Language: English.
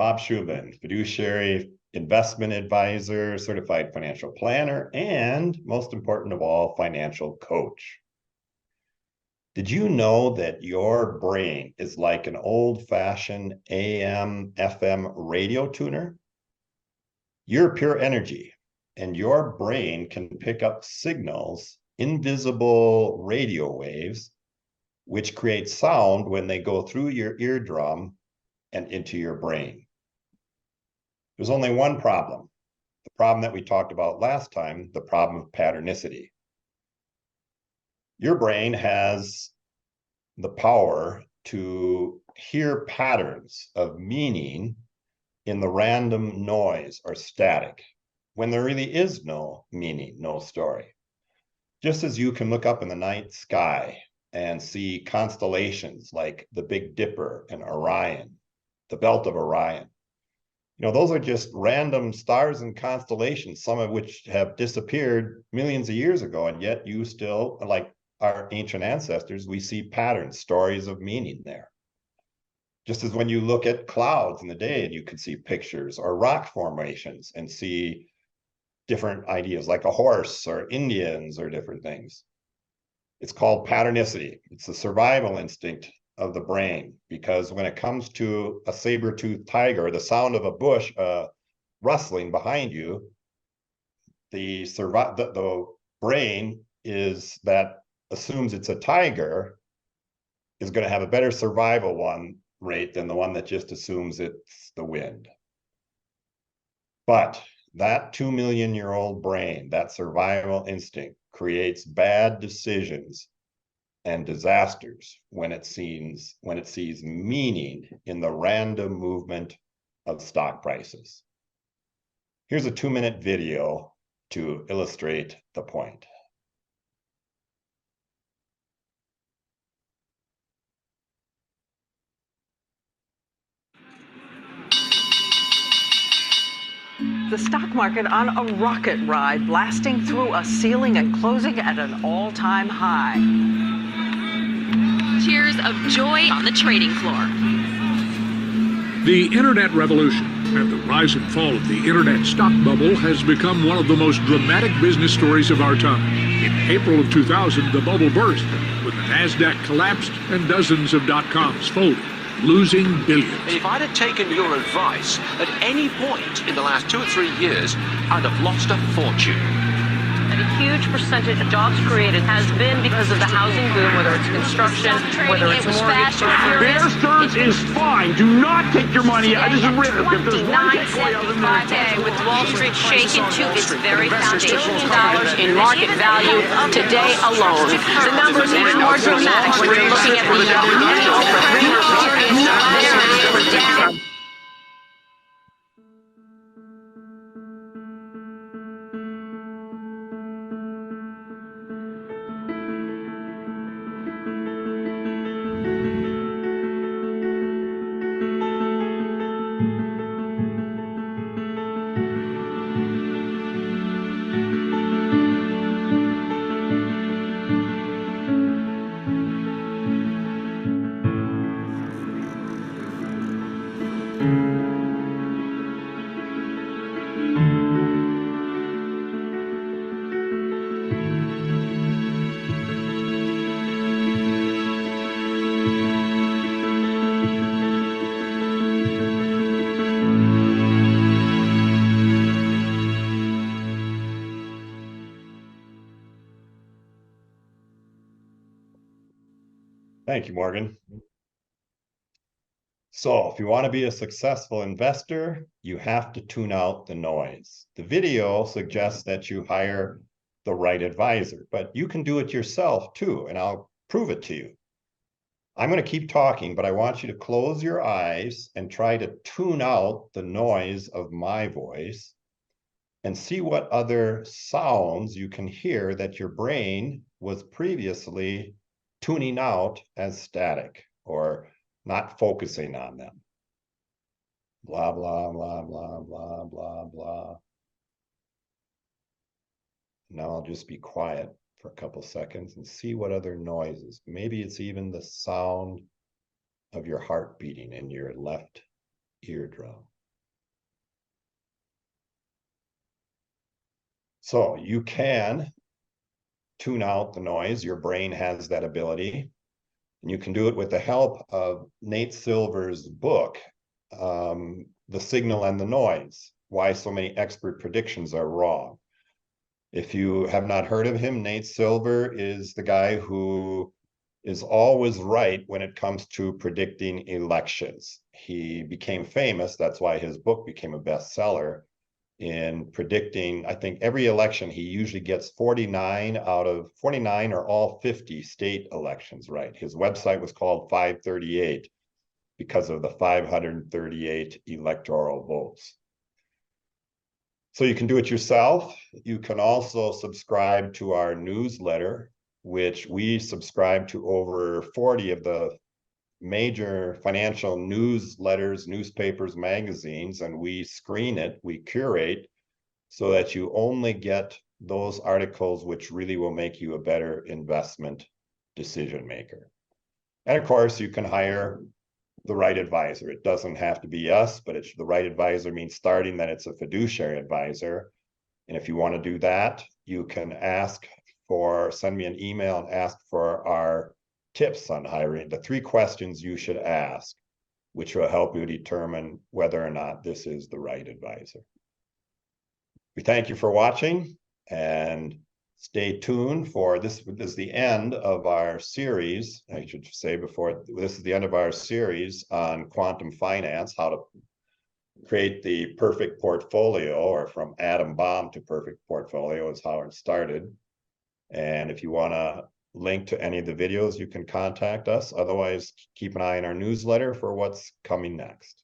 Bob Shubin, fiduciary investment advisor, certified financial planner, and most important of all, financial coach. Did you know that your brain is like an old-fashioned AM, FM radio tuner? You're pure energy, and your brain can pick up signals, invisible radio waves, which create sound when they go through your eardrum and into your brain. There's only one problem, the problem that we talked about last time, the problem of patternicity. Your brain has the power to hear patterns of meaning in the random noise or static when there really is no meaning, no story. Just as you can look up in the night sky and see constellations like the Big Dipper and Orion, the Belt of Orion. You know, those are just random stars and constellations, some of which have disappeared millions of years ago, and yet you still, like our ancient ancestors, we see patterns, stories of meaning there. Just as when you look at clouds in the day and you can see pictures, or rock formations and see different ideas like a horse or Indians or different things. It's called patternicity. It's the survival instinct of the brain, because when it comes to a saber-toothed tiger, the sound of a bush rustling behind you, the brain is that assumes it's a tiger is going to have a better survival rate than the one that just assumes it's the wind. But that 2 million-year-old brain, that survival instinct, creates bad decisions and disasters when it sees meaning in the random movement of stock prices. Here's a 2-minute video to illustrate the point. The stock market on a rocket ride, blasting through a ceiling and closing at an all-time high. Cheers of joy on the trading floor. The internet revolution and the rise and fall of the internet stock bubble has become one of the most dramatic business stories of our time. In April of 2000, the bubble burst when the NASDAQ collapsed and dozens of dot-coms folded, losing billions. If I'd have taken your advice at any point in the last 2 or 3 years, I'd have lost a fortune. And a huge percentage of jobs created has been because of the housing boom, whether it's construction, whether it's mortgage. Bear Stearns is fine. Do not take your money out. This is risk. If there's one takeaway other than Friday, with Wall Street shaken to its very foundation, dollars in market value today alone. The numbers even more dramatic when you're looking at the down. Thank you, Morgan. So if you want to be a successful investor, you have to tune out the noise. The video suggests that you hire the right advisor, but you can do it yourself too, and I'll prove it to you. I'm going to keep talking, but I want you to close your eyes and try to tune out the noise of my voice and see what other sounds you can hear that your brain was previously tuning out as static or not focusing on them. Blah, blah, blah, blah, blah, blah, blah. Now I'll just be quiet for a couple seconds and see what other noises. Maybe it's even the sound of your heart beating in your left eardrum. So you can tune out the noise. Your brain has that ability. And you can do it with the help of Nate Silver's book, The Signal and the Noise, Why So Many Expert Predictions Are Wrong. If you have not heard of him, Nate Silver is the guy who is always right when it comes to predicting elections. He became famous, that's why his book became a bestseller, in predicting, I think every election, he usually gets 49 out of 49 or all 50 state elections right. His website was called 538 because of the 538 electoral votes. So you can do it yourself. You can also subscribe to our newsletter, which we subscribe to over 40 of the major financial newsletters, newspapers, magazines, and we screen it, we curate so that you only get those articles which really will make you a better investment decision maker. And of course, you can hire the right advisor. It doesn't have to be us, but it's the right advisor means starting that it's a fiduciary advisor. And if you want to do that, you can send me an email and ask for our tips on hiring, the 3 questions you should ask, which will help you determine whether or not this is the right advisor. We thank you for watching and stay tuned for this. This is the end of our series. I should say before, this is the end of our series on quantum finance, how to create the perfect portfolio, or from atom bomb to perfect portfolio is how it started. And if you want to link to any of the videos, you can contact us. Otherwise, keep an eye on our newsletter for what's coming next.